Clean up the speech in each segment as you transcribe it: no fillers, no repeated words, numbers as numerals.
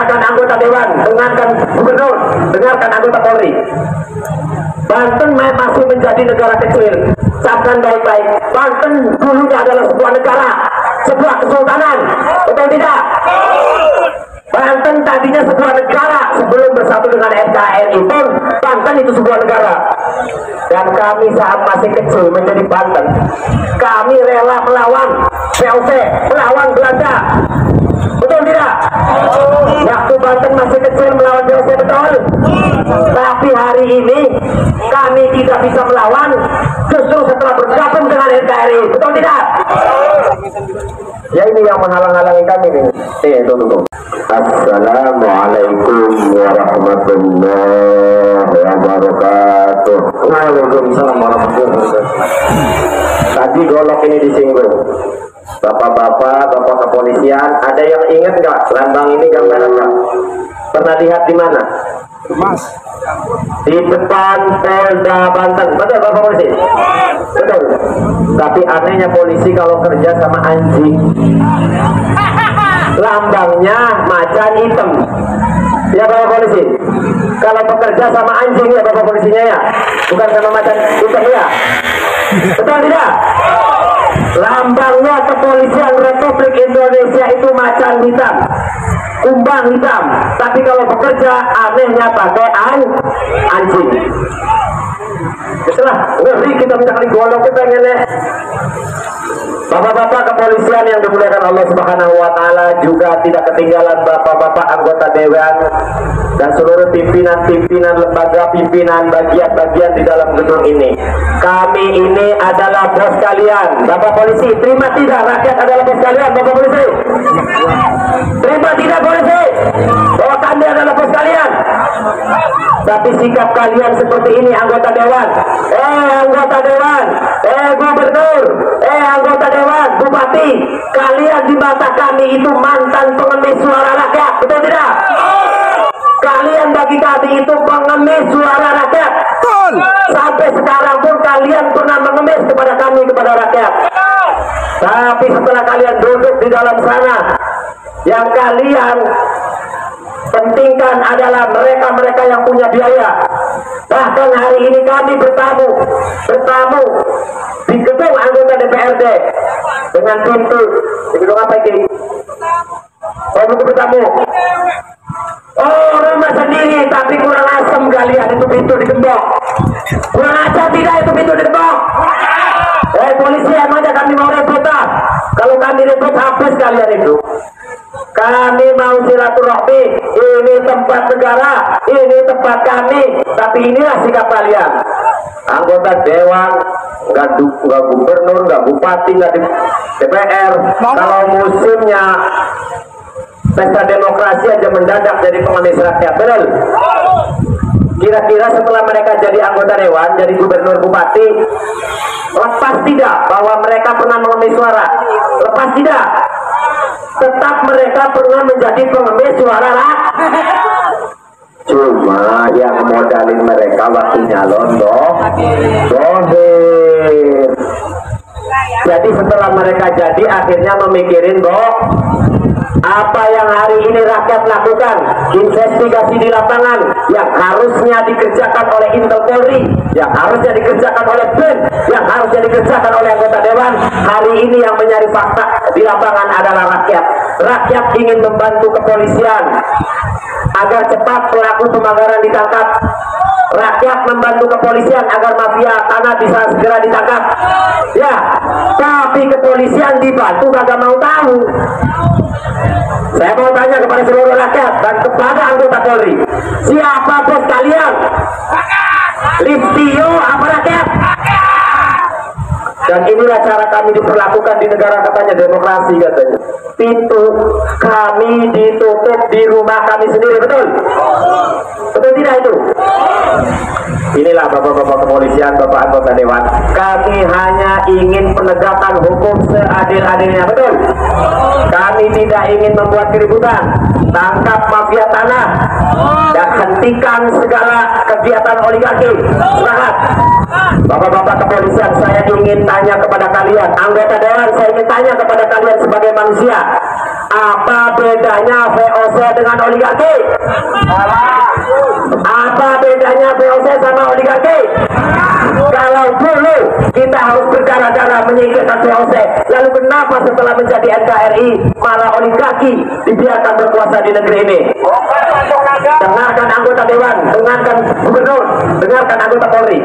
dengarkan anggota dewan, dengarkan gubernur, dengarkan anggota Polri. Banten masih menjadi negara kecil. Camkan baik-baik, Banten dulunya adalah sebuah negara, sebuah kesultanan, betul tidak? Banten tadinya sebuah negara sebelum bersatu dengan NKRI pun Banten itu sebuah negara. Dan kami saat masih kecil menjadi Banten, kami rela melawan VOC, melawan Belanda, betul tidak? Waktu Banten masih kecil melawan VOC, betul. Tapi hari ini kami tidak bisa melawan, justru setelah bergabung dengan NKRI, betul tidak? Ya ini yang menghalang-halangi kami nih. Tuh. Assalamualaikum warahmatullahi wabarakatuh. Waalaikumsalam warahmatullahi wabarakatuh. Tadi golok ini disinggung. Bapak-bapak, bapak kepolisian, ada yang ingat nggak lambang ini gambarannya? Pernah lihat di mana? Mas. Di depan Polda Banten, betul Bapak Polisi? Betul. Tapi anehnya polisi kalau kerja sama anjing, lambangnya macan hitam. Ya Bapak Polisi. Kalau bekerja sama anjing ya Bapak Polisinya ya, bukan sama macan hitam ya. Betul tidak? Lambangnya Kepolisian Republik Indonesia itu macan hitam, kumbang hitam. Tapi kalau bekerja anehnya pakai anjing. Setelah ngeri kita minta kali golok kita pengennya. Bapak-bapak kepolisian yang dimuliakan Allah Subhanahu wa taala, juga tidak ketinggalan bapak-bapak anggota dewan dan seluruh pimpinan-pimpinan lembaga, pimpinan bagian-bagian di dalam gedung ini. Kami ini adalah bos kalian. Bapak polisi, terima tidak rakyat adalah bos kalian, Bapak polisi? Terima tidak polisi? Bahwa kami adalah bos kalian. Tapi sikap kalian seperti ini anggota dewan. Anggota dewan, gubernur, anggota dewan, bupati, kalian di mata kami itu mantan pengemis suara rakyat, betul tidak? Kalian bagi kami itu pengemis suara rakyat. Sampai sekarang pun kalian pernah mengemis kepada kami, kepada rakyat. Tapi setelah kalian duduk di dalam sana, yang kalian pentingkan adalah mereka-mereka yang punya biaya. Bahkan hari ini kami bertamu di gedung anggota DPRD dengan pintu. Di gedung apa ini? Oh, buku bertamu. Oh, rumah sendiri tapi kurang asem kalian itu pintu digembok. Kurang asem tidak itu pintu digembok. Polisi emangnya kami mau rebutan? Kalau kami rebut habis kalian itu. Kami mau silaturahmi, ini tempat negara, ini tempat kami, tapi inilah sikap kalian. Anggota dewan, nggak gubernur, nggak bupati, nggak DPR. Kalau musimnya pesta demokrasi aja mendadak jadi pengemis rakyat, betul? Kira-kira setelah mereka jadi anggota dewan, jadi gubernur, bupati, lepas tidak bahwa mereka pernah mengemis suara? Lepas tidak? Tetap mereka pernah menjadi pengemis suara rakyat. Cuma yang modalin mereka waktu nyalon dohir. Jadi setelah mereka jadi akhirnya memikirin apa yang hari ini rakyat lakukan, investigasi di lapangan yang harusnya dikerjakan oleh Intel Polri, yang harusnya dikerjakan oleh BEN, yang harusnya dikerjakan oleh anggota dewan, hari ini yang mencari fakta di lapangan adalah rakyat. Rakyat ingin membantu kepolisian agar cepat pelaku pemanggaran ditangkap. Rakyat membantu kepolisian agar mafia tanah bisa segera ditangkap. Ya, tapi kepolisian dibantu kagak mau tahu. Saya mau tanya kepada seluruh rakyat dan kepada anggota Polri, siapa bos kalian? Listio apa rakyat? Dan inilah cara kami diperlakukan di negara katanya demokrasi katanya. Pintu kami ditutup di rumah kami sendiri, betul? Betul tidak itu? Inilah bapak-bapak kepolisian, bapak anggota dewan. Kami hanya ingin penegakan hukum seadil-adilnya, betul? Kami tidak ingin membuat keributan. Tangkap mafia tanah dan hentikan segala kegiatan oligarki. Semangat. Bapak-bapak kepolisian, saya ingin tanya tanya kepada kalian, anggota dewan, saya ingin tanya kepada kalian sebagai manusia, apa bedanya VOC dengan oligarki? Apa bedanya VOC sama oligarki? Kalau dulu kita harus berdarah-darah menyingkirkan VOC, lalu kenapa setelah menjadi NKRI malah oligarki dibiarkan berkuasa di negeri ini? Dengarkan anggota dewan, dengarkan gubernur, dengarkan anggota Polri.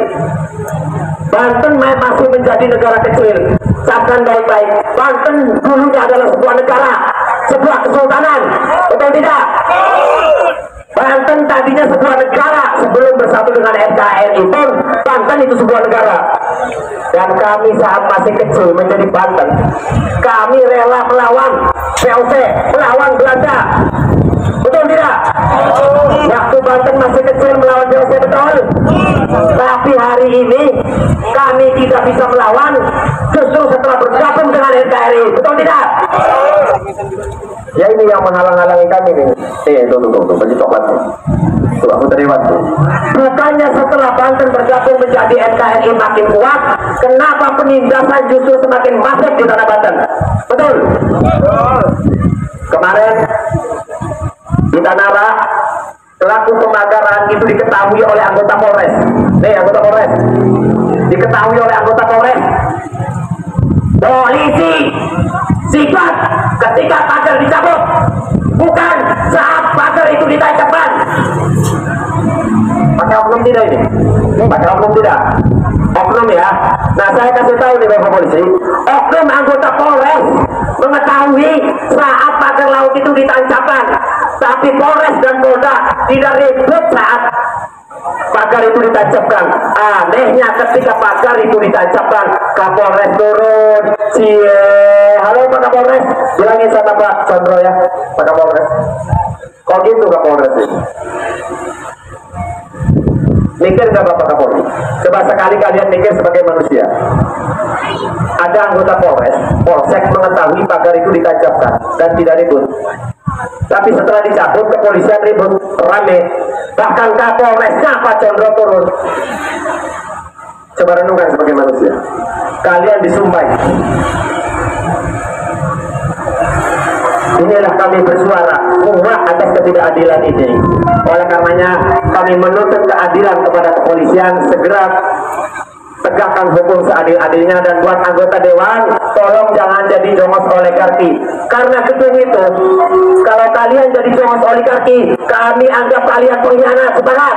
Banten masih menjadi negara kecil. Camkan baik-baik, Banten dulunya adalah sebuah negara, sebuah kesultanan, betul tidak? Banten tadinya sebuah negara sebelum bersatu dengan NKRI pun Banten itu sebuah negara. Dan kami saat masih kecil menjadi Banten, kami rela melawan VOC, melawan Belanda, betul tidak? Waktu Banten masih kecil melawan VOC, betul. Tapi hari ini kami tidak bisa melawan, justru setelah bergabung dengan NKRI, betul tidak? Ya ini yang menghalang-halangi kami nih. Tuh, baju coklatnya. Tuh, aku terima tuh. Bukannya setelah Banten bergabung menjadi NKRI makin kuat, kenapa penindasan justru semakin masif di tanah Banten? Betul? Kemarin di Tanara, pelaku pemagaran itu diketahui oleh anggota Polres. Nih, anggota Polres. Diketahui oleh anggota Polres. Polisi sifat ketika pagar dicabut, bukan saat pagar itu ditancapkan. Pakai oknum tidak ini? Pakai oknum tidak? Oknum ya. Nah, saya kasih tahu nih Bapak Polisi, oknum anggota Polres mengetahui saat pagar laut itu ditancapkan, tapi Polres dan Polda tidak ribut saat pagar itu ditancapkan. Anehnya ketika pagar itu ditancapkan, Kapolres turun. Halo Pak Kapolres, bilangin sama Pak Chandro ya, Pak Kapolres. Kok gitu Kapolres ini? Mikir nggak Bapak Kapolri? Coba sekali kalian mikir sebagai manusia. Ada anggota Polres, Polsek mengetahui pagar itu ditancapkan dan tidak ribut. Tapi setelah dicabut, kepolisian ribut, rame. Bahkan Kapolresnya Pak Chandro turun. Coba renungkan sebagai manusia. Kalian disumpah. Inilah kami bersuara muak atas ketidakadilan ini. Oleh karenanya kami menuntut keadilan kepada kepolisian, segera tegakkan hukum seadil-adilnya. Dan buat anggota dewan, tolong jangan jadi jongos oligarki. Karena gedung itu, kalau kalian jadi jongos oligarki, kami anggap kalian pengkhianat. Sepakat?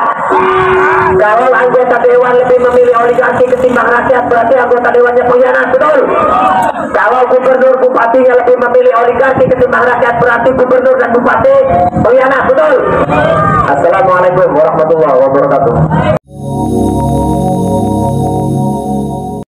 Kalau anggota dewan lebih memilih oligarki ketimbang rakyat, berarti anggota dewannya pengkhianat, betul? Kalau gubernur bupatinya lebih memilih oligarki ketimbang rakyat, berarti gubernur dan bupati pengkhianat, betul? Assalamualaikum warahmatullahi wabarakatuh.